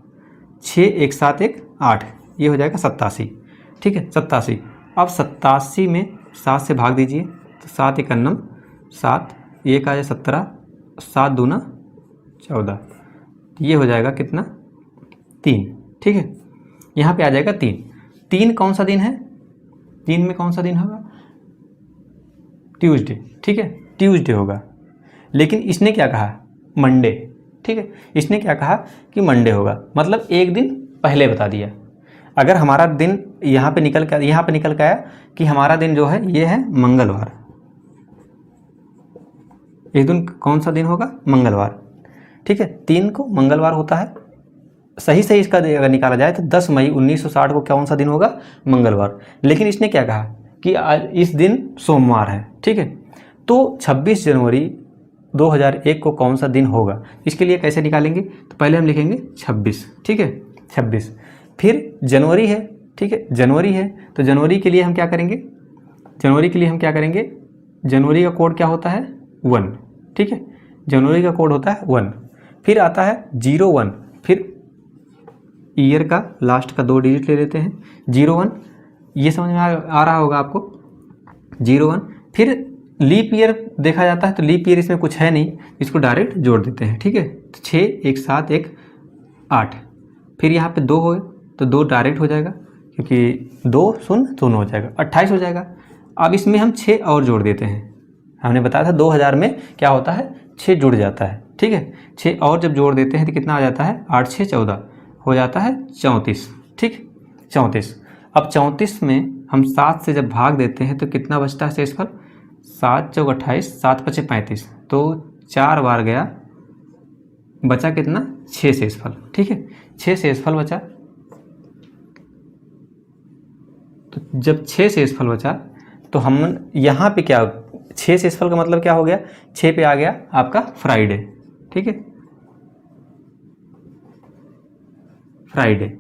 6 1 7 1 8, ये हो जाएगा 87, ठीक है, 87। अब 87 में 7 से भाग दीजिए तो 7 एकन्नम 7, 1 आ जाए 17, 7 दूना 14, ये हो जाएगा कितना? 3, ठीक है। यहाँ पे आ जाएगा 3। 3 कौन सा दिन है? 3 में कौन सा दिन होगा? ट्यूसडे, ठीक है, ट्यूसडे होगा। लेकिन इसने क्या कहा? मंडे, ठीक है। इसने क्या कहा कि मंडे होगा, मतलब एक दिन पहले बता दिया। अगर हमारा दिन यहाँ पे निकल के आया कि हमारा दिन जो है ये है मंगलवार, इस दिन कौन सा दिन होगा? मंगलवार, ठीक है, 3 को मंगलवार होता है। सही सही इसका अगर निकाला जाए तो 10 मई 1960 को कौन सा दिन होगा? मंगलवार। लेकिन इसने क्या कहा कि आज इस दिन सोमवार है, ठीक है। तो 26 जनवरी 2001 को कौन सा दिन होगा? इसके लिए कैसे निकालेंगे? तो पहले हम लिखेंगे 26, ठीक है, 26। फिर जनवरी है, ठीक है, जनवरी है, तो जनवरी के लिए हम क्या करेंगे? जनवरी के लिए हम क्या करेंगे? जनवरी का कोड क्या होता है? 1, ठीक है, जनवरी का कोड होता है 1। फिर आता है 01, फिर ईयर का लास्ट का 2 डिजिट ले लेते हैं 01, ये समझ में आ रहा होगा आपको 01। फिर लीप ईयर देखा जाता है तो लीप ईयर इसमें कुछ है नहीं, इसको डायरेक्ट जोड़ देते हैं, ठीक है। तो 6 1 7 1 8, फिर यहाँ पे 2 हो तो 2 डायरेक्ट हो जाएगा क्योंकि 2 शून्य शून्य हो जाएगा, 28 हो जाएगा। अब इसमें हम 6 और जोड़ देते हैं। हमने बताया था 2000 में क्या होता है? 6 जुड़ जाता है, ठीक है। 6 और जब जोड़ देते हैं तो कितना आ जाता है? 8 6 14 हो जाता है 34, ठीक, 34। अब 34 में हम 7 से जब भाग देते हैं तो कितना बचता है शेषफल? 7 चौक 28, 7 पचे 35, तो 4 बार गया, बचा कितना? 6 शेषफल, ठीक है, 6 शेषफल बचा। तो जब 6 शेषफल बचा तो हम यहाँ पे क्या, 6 शेषफल का मतलब क्या हो गया? 6 पे आ गया आपका फ्राइडे, ठीक है, फ्राइडे।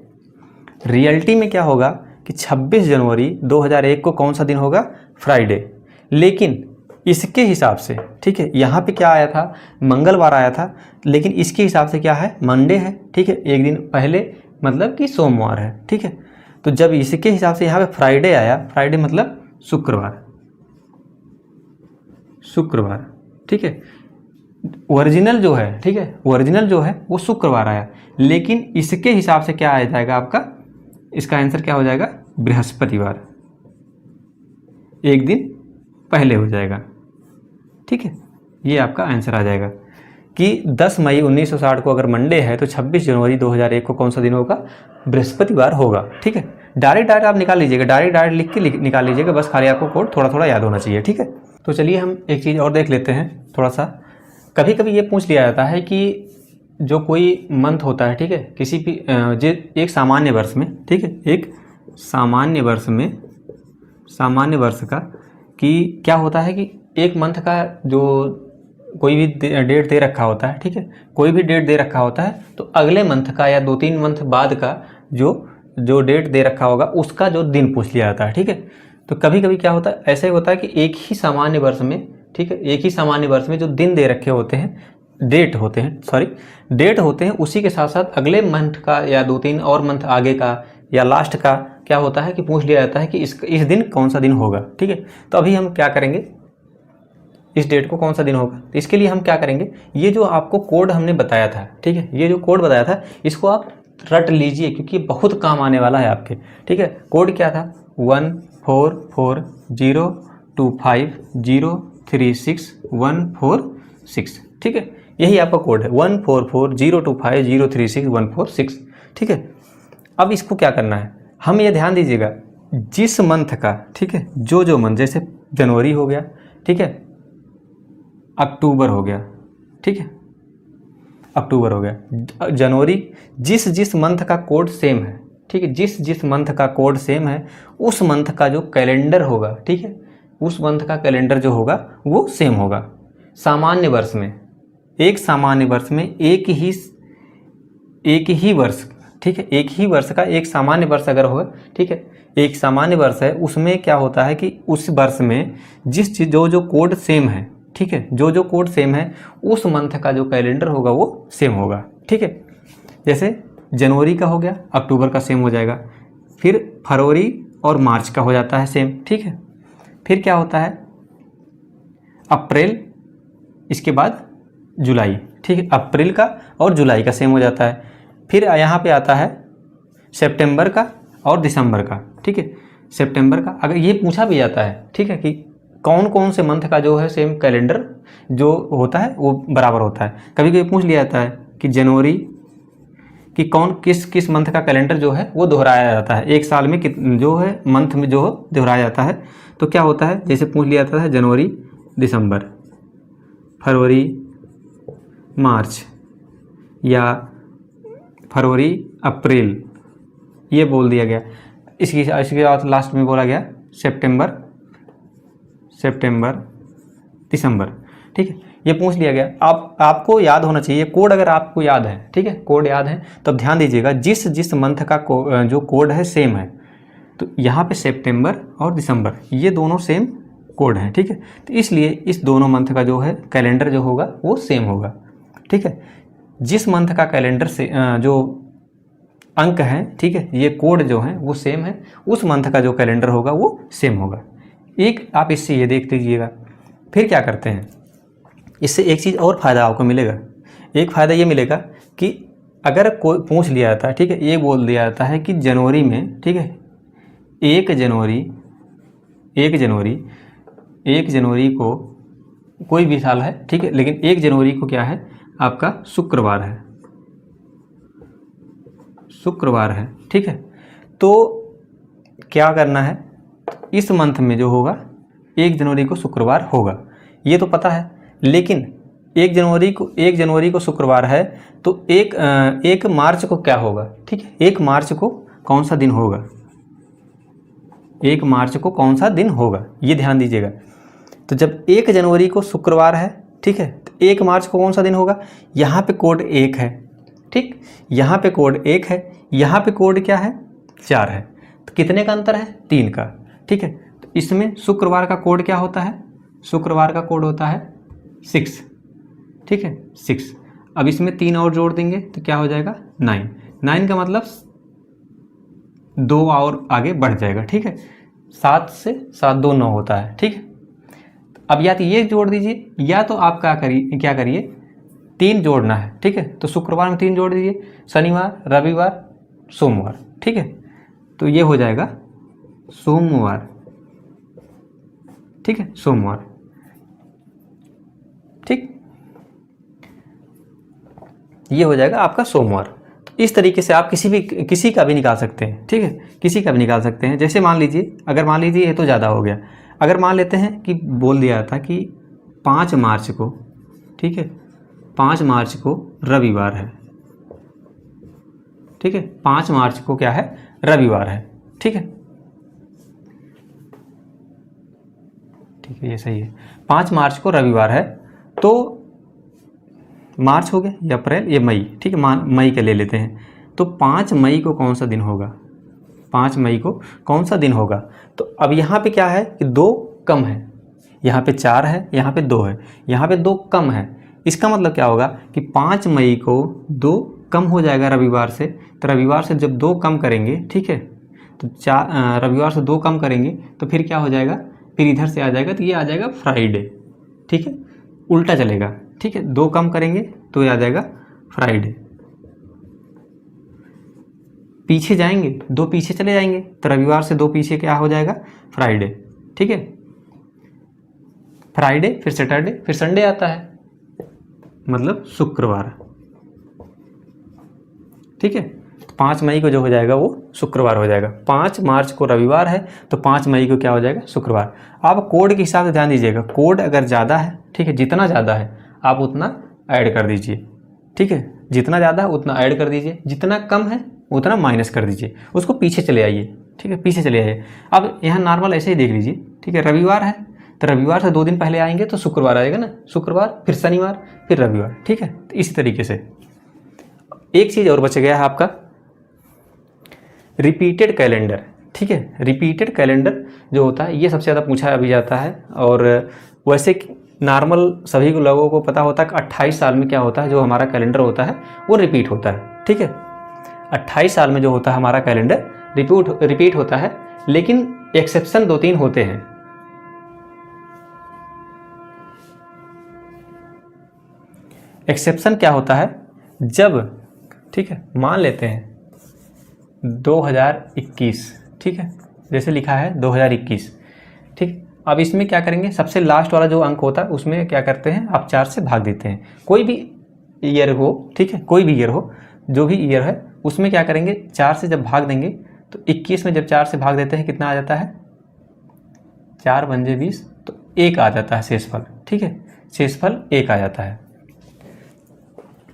रियलिटी में क्या होगा कि 26 जनवरी 2001 को कौन सा दिन होगा? फ्राइडे। लेकिन इसके हिसाब से, ठीक है, यहाँ पे क्या आया था? मंगलवार आया था, लेकिन इसके हिसाब से क्या है? मंडे है, ठीक है, एक दिन पहले, मतलब कि सोमवार है, ठीक है। तो जब इसके हिसाब से यहाँ पे फ्राइडे आया, फ्राइडे मतलब शुक्रवार, शुक्रवार, ठीक है। ओरिजिनल जो है, ठीक है, ओरिजिनल जो है वो शुक्रवार आया, लेकिन इसके हिसाब से क्या आ जाएगा आपका? इसका आंसर क्या हो जाएगा? बृहस्पतिवार, एक दिन पहले हो जाएगा, ठीक है। ये आपका आंसर आ जाएगा कि 10 मई 1960 को अगर मंडे है तो 26 जनवरी 2001 को कौन सा दिन होगा? बृहस्पतिवार होगा, ठीक है। डायरेक्ट आप निकाल लीजिएगा, डायरेक्ट लिख के निकाल लीजिएगा, बस खाली आपको कोड थोड़ा थोड़ा याद होना चाहिए, ठीक है। तो चलिए हम एक चीज़ और देख लेते हैं थोड़ा सा। कभी कभी ये पूछ लिया जाता है कि जो कोई मंथ होता है, ठीक है, किसी भी एक सामान्य वर्ष में, ठीक है, एक सामान्य वर्ष में, सामान्य वर्ष का कि क्या होता है कि एक मंथ का जो कोई भी डेट दे रखा होता है, ठीक है, कोई भी डेट दे रखा होता है, तो अगले मंथ का या 2-3 मंथ बाद का जो डेट दे रखा होगा उसका जो दिन पूछ लिया जाता है, ठीक है। तो कभी कभी क्या होता है, ऐसे होता है कि एक ही सामान्य वर्ष में, ठीक है, एक ही सामान्य वर्ष में जो दिन दे रखे होते हैं, डेट होते हैं, उसी के साथ साथ अगले मंथ का या 2-3 और मंथ आगे का या लास्ट का क्या होता है कि पूछ लिया जाता है कि इस दिन कौन सा दिन होगा, ठीक है। तो अभी हम क्या करेंगे, इस डेट को कौन सा दिन होगा, तो इसके लिए हम क्या करेंगे, ये जो आपको कोड हमने बताया था, ठीक है, ये जो कोड बताया था इसको आप रट लीजिए क्योंकि बहुत काम आने वाला है आपके, ठीक है। कोड क्या था? 144025036 ठीक है, यही आपका कोड है 144025036 ठीक है। अब इसको क्या करना है, हम ये ध्यान दीजिएगा जिस मंथ का, ठीक है, जो मंथ, जैसे जनवरी हो गया, ठीक है, अक्टूबर हो गया, ठीक है, अक्टूबर हो गया, जनवरी, जिस मंथ का कोड सेम है, ठीक है, जिस मंथ का कोड सेम है उस मंथ का जो कैलेंडर होगा, ठीक है, उस मंथ का कैलेंडर जो होगा वो सेम होगा। सामान्य वर्ष में, एक सामान्य वर्ष में एक ही वर्ष, ठीक है, एक ही वर्ष का एक सामान्य वर्ष अगर हो, ठीक है, एक सामान्य वर्ष है उसमें क्या होता है कि उस वर्ष में जिस चीज जो कोड सेम है, ठीक है, जो कोड सेम है उस मंथ का जो कैलेंडर होगा वो सेम होगा, ठीक है। जैसे जनवरी का हो गया, अक्टूबर का सेम हो जाएगा, फिर फरवरी और मार्च का हो जाता है सेम, ठीक है, फिर क्या होता है अप्रैल, इसके बाद जुलाई, ठीक है, अप्रैल का और जुलाई का सेम हो जाता है, फिर यहाँ पे आता है सितंबर का और दिसंबर का, ठीक है, सितंबर का। अगर ये पूछा भी जाता है, ठीक है, कि कौन कौन से मंथ का जो है सेम कैलेंडर जो होता है वो बराबर होता है, कभी कभी पूछ लिया जाता है कि जनवरी कि कौन किस मंथ का कैलेंडर जो है वो दोहराया जाता है, एक साल में जो है मंथ में जो दोहराया जाता है, तो क्या होता है, जैसे पूछ लिया जाता है जनवरी दिसंबर, फरवरी मार्च, या फरवरी अप्रैल, ये बोल दिया गया। इसके बाद लास्ट में बोला गया सितंबर दिसंबर, ठीक है, ये पूछ लिया गया। आपको याद होना चाहिए कोड, अगर आपको याद है, ठीक है, कोड याद है तो अब ध्यान दीजिएगा, जिस मंथ का जो कोड है सेम है, तो यहाँ पे सितंबर और दिसंबर ये दोनों सेम कोड हैं, ठीक है, तो इसलिए इस दोनों मंथ का जो है कैलेंडर जो होगा वो सेम होगा, ठीक है। जिस मंथ का कैलेंडर से जो अंक हैं, ठीक है, ये कोड जो हैं वो सेम है, उस मंथ का जो कैलेंडर होगा वो सेम होगा। एक आप इससे ये देख लीजिएगा। फिर क्या करते हैं, इससे एक चीज़ और फ़ायदा आपको मिलेगा। एक फ़ायदा ये मिलेगा कि अगर कोई पूछ लिया जाता है, ठीक है, ये बोल दिया जाता है कि जनवरी में, ठीक है, 1 जनवरी को कोई भी साल है, ठीक है, लेकिन 1 जनवरी को क्या है आपका शुक्रवार है, ठीक है। तो क्या करना है, इस मंथ में जो होगा 1 जनवरी को शुक्रवार होगा, ये तो पता है। लेकिन 1 जनवरी को शुक्रवार है तो 1 मार्च को क्या होगा, ठीक है, 1 मार्च को कौन सा दिन होगा, 1 मार्च को कौन सा दिन होगा, ये ध्यान दीजिएगा। तो जब 1 जनवरी को शुक्रवार है, ठीक है, तो 1 मार्च को कौन सा दिन होगा, यहाँ पे कोड 1 है, ठीक, यहाँ पे कोड 1 है, यहाँ पे कोड क्या है 4 है, तो कितने का अंतर है 3 का, ठीक है। तो इसमें शुक्रवार का कोड क्या होता है, शुक्रवार का कोड होता है 6, ठीक है, 6। अब इसमें 3 और जोड़ देंगे तो क्या हो जाएगा 9 का मतलब 2 और आगे बढ़ जाएगा, ठीक है, 7 से 7 2 9 होता है, ठीक है। अब या तो ये जोड़ दीजिए या तो आप क्या करिए 3 जोड़ना है, ठीक है, तो शुक्रवार में 3 जोड़ दीजिए, शनिवार रविवार सोमवार, ठीक है, तो ये हो जाएगा सोमवार, ठीक है, सोमवार, ठीक, ये हो जाएगा आपका सोमवार। तो इस तरीके से आप किसी का भी निकाल सकते हैं, ठीक है, किसी का भी निकाल सकते हैं। जैसे मान लीजिए, अगर मान लीजिए ये तो ज़्यादा हो गया, अगर मान लेते हैं कि बोल दिया था कि 5 मार्च को, ठीक है, 5 मार्च को रविवार है, ठीक है, 5 मार्च को क्या है रविवार है, ठीक है, ठीक है, ये सही है, 5 मार्च को रविवार है, तो मार्च हो गया, ये अप्रैल, ये मई, ठीक है, मई के ले लेते हैं, तो 5 मई को कौन सा दिन होगा, 5 मई को कौन सा दिन होगा। तो अब यहाँ पे क्या है कि 2 कम है, यहाँ पे 4 है, यहाँ पे 2 है, यहाँ पे 2 कम है, इसका मतलब क्या होगा कि 5 मई को 2 कम हो जाएगा रविवार से, तो रविवार से जब 2 कम करेंगे, ठीक है, तो रविवार से 2 कम करेंगे तो फिर क्या हो जाएगा, फिर इधर से आ जाएगा, तो ये आ जाएगा फ्राइडे, ठीक है, उल्टा चलेगा, ठीक है, 2 कम करेंगे तो ये आ जाएगा फ्राइडे, पीछे जाएंगे 2 पीछे चले जाएंगे तो रविवार से 2 पीछे क्या हो जाएगा फ्राइडे, ठीक है, फ्राइडे फिर सैटरडे फिर संडे आता है, मतलब शुक्रवार, ठीक है। 5 मई को जो हो जाएगा वो शुक्रवार हो जाएगा। 5 मार्च को रविवार है तो 5 मई को क्या हो जाएगा शुक्रवार। आप कोड के हिसाब से ध्यान दीजिएगा, कोड अगर ज़्यादा है, ठीक है, जितना ज़्यादा है आप उतना ऐड कर दीजिए, ठीक है, जितना ज़्यादा है उतना ऐड कर दीजिए, जितना कम है उतना माइनस कर दीजिए, उसको पीछे चले आइए, ठीक है, पीछे चले आइए। अब यहाँ नॉर्मल ऐसे ही देख लीजिए, ठीक है, रविवार है तो रविवार से 2 दिन पहले आएंगे तो शुक्रवार आएगा ना, शुक्रवार फिर शनिवार फिर रविवार, ठीक है। तो इसी तरीके से एक चीज़ और बच गया है आपका रिपीटेड कैलेंडर, ठीक है, रिपीटेड कैलेंडर जो होता है ये सबसे ज़्यादा पूछा अभी जाता है, और वैसे नॉर्मल सभी लोगों को पता होता है कि 28 साल में क्या होता है, जो हमारा कैलेंडर होता है वो रिपीट होता है, ठीक है, 28 साल में जो होता है हमारा कैलेंडर रिपीट होता है, लेकिन एक्सेप्शन 2-3 होते हैं। एक्सेप्शन क्या होता है, जब, ठीक है, मान लेते हैं 2021, ठीक है, जैसे लिखा है 2021, ठीक, अब इसमें क्या करेंगे, सबसे लास्ट वाला जो अंक होता है उसमें क्या करते हैं आप 4 से भाग देते हैं, कोई भी ईयर हो, ठीक है, कोई भी ईयर हो, जो भी ईयर है उसमें क्या करेंगे 4 से जब भाग देंगे तो 21 में जब 4 से भाग देते हैं कितना आ जाता है, 4 पंजे 20, तो 1 आ जाता है शेषफल, ठीक है, शेषफल 1 आ जाता है।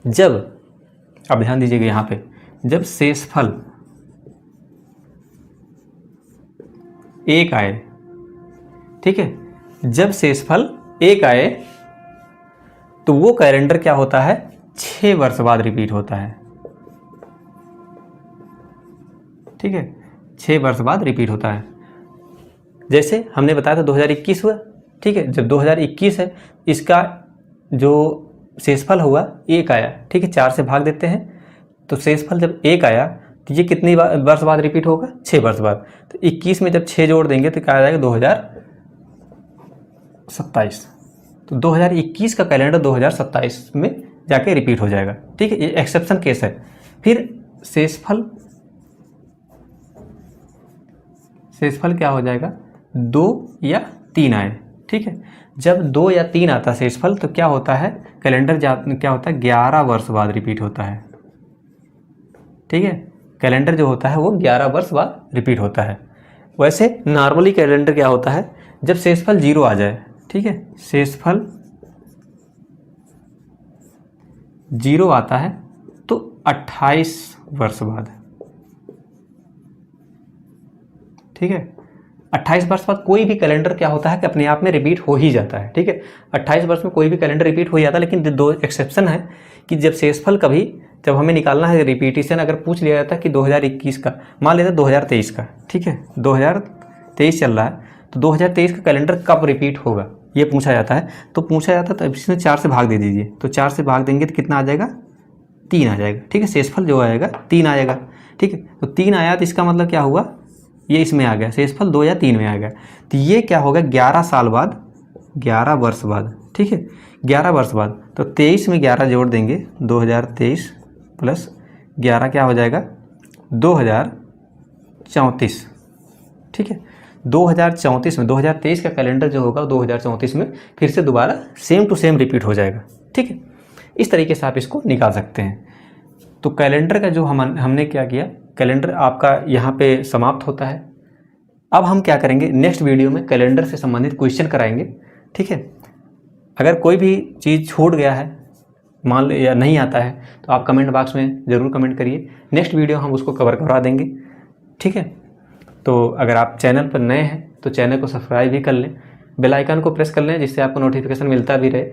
जब अब ध्यान दीजिएगा यहाँ पे, जब शेषफल 1 आए, ठीक है, जब शेषफल 1 आए तो वो कैलेंडर क्या होता है, 6 वर्ष बाद रिपीट होता है। ठीक है, 6 वर्ष बाद रिपीट होता है। जैसे हमने बताया था 2021 हुआ, ठीक है, जब 2021 है, इसका जो शेषफल हुआ 1 आया, ठीक है, 4 से भाग देते हैं, तो शेषफल जब 1 आया तो ये कितनी वर्ष बाद रिपीट होगा, 6 वर्ष बाद। तो 21 में जब 6 जोड़ देंगे तो क्या आ जाएगा, 2027। तो 2021 का कैलेंडर 2027 में जाके रिपीट हो जाएगा। ठीक है, ये एक्सेप्शन केस है। फिर शेषफल क्या हो जाएगा, 2 या 3 आए। ठीक है, जब 2 या 3 आता शेषफल तो क्या होता है, कैलेंडर क्या होता है, 11 वर्ष बाद रिपीट होता है। ठीक है, कैलेंडर जो होता है वो 11 वर्ष बाद रिपीट होता है। वैसे नॉर्मली कैलेंडर क्या होता है, जब शेषफल 0 आ जाए, ठीक है, शेषफल 0 आता है तो 28 वर्ष बाद, ठीक है, 28 वर्ष बाद कोई भी कैलेंडर क्या होता है कि अपने आप में रिपीट हो ही जाता है। ठीक है, 28 वर्ष में कोई भी कैलेंडर रिपीट हो जाता है, लेकिन 2 एक्सेप्शन है कि जब शेषफल कभी, जब हमें निकालना है रिपीटिशन, अगर पूछ लिया जाता है कि 2021 का, मान लेते 2023 का, ठीक है, 2023 चल रहा है, तो 2023 का कैलेंडर कब रिपीट होगा ये पूछा जाता है। तो पूछा जाता है तो इसमें 4 से भाग दे दीजिए, तो 4 से भाग देंगे तो कितना आ जाएगा, 3 आ जाएगा। ठीक है, शेषफल जो आएगा 3 आएगा। ठीक है, तो 3 आया तो इसका मतलब क्या हुआ, ये इसमें आ गया, शेषफल 2 या 3 में आ गया। तो ये क्या होगा, 11 साल बाद, 11 वर्ष बाद। ठीक है, 11 वर्ष बाद, तो 23 में 11 जोड़ देंगे, 2023 प्लस 11 क्या हो जाएगा, 2034। ठीक है, 2034 में 2023 का कैलेंडर जो होगा 2034 में फिर से दोबारा सेम टू सेम रिपीट हो जाएगा। ठीक है, इस तरीके से आप इसको निकाल सकते हैं। तो कैलेंडर का जो हमने क्या किया, कैलेंडर आपका यहाँ पे समाप्त होता है। अब हम क्या करेंगे, नेक्स्ट वीडियो में कैलेंडर से संबंधित क्वेश्चन कराएंगे। ठीक है, अगर कोई भी चीज़ छूट गया है, मान लो या नहीं आता है, तो आप कमेंट बॉक्स में ज़रूर कमेंट करिए, नेक्स्ट वीडियो हम उसको कवर करवा देंगे। ठीक है, तो अगर आप चैनल पर नए हैं तो चैनल को सब्सक्राइब भी कर लें, बेल आइकन को प्रेस कर लें, जिससे आपको नोटिफिकेशन मिलता भी रहे।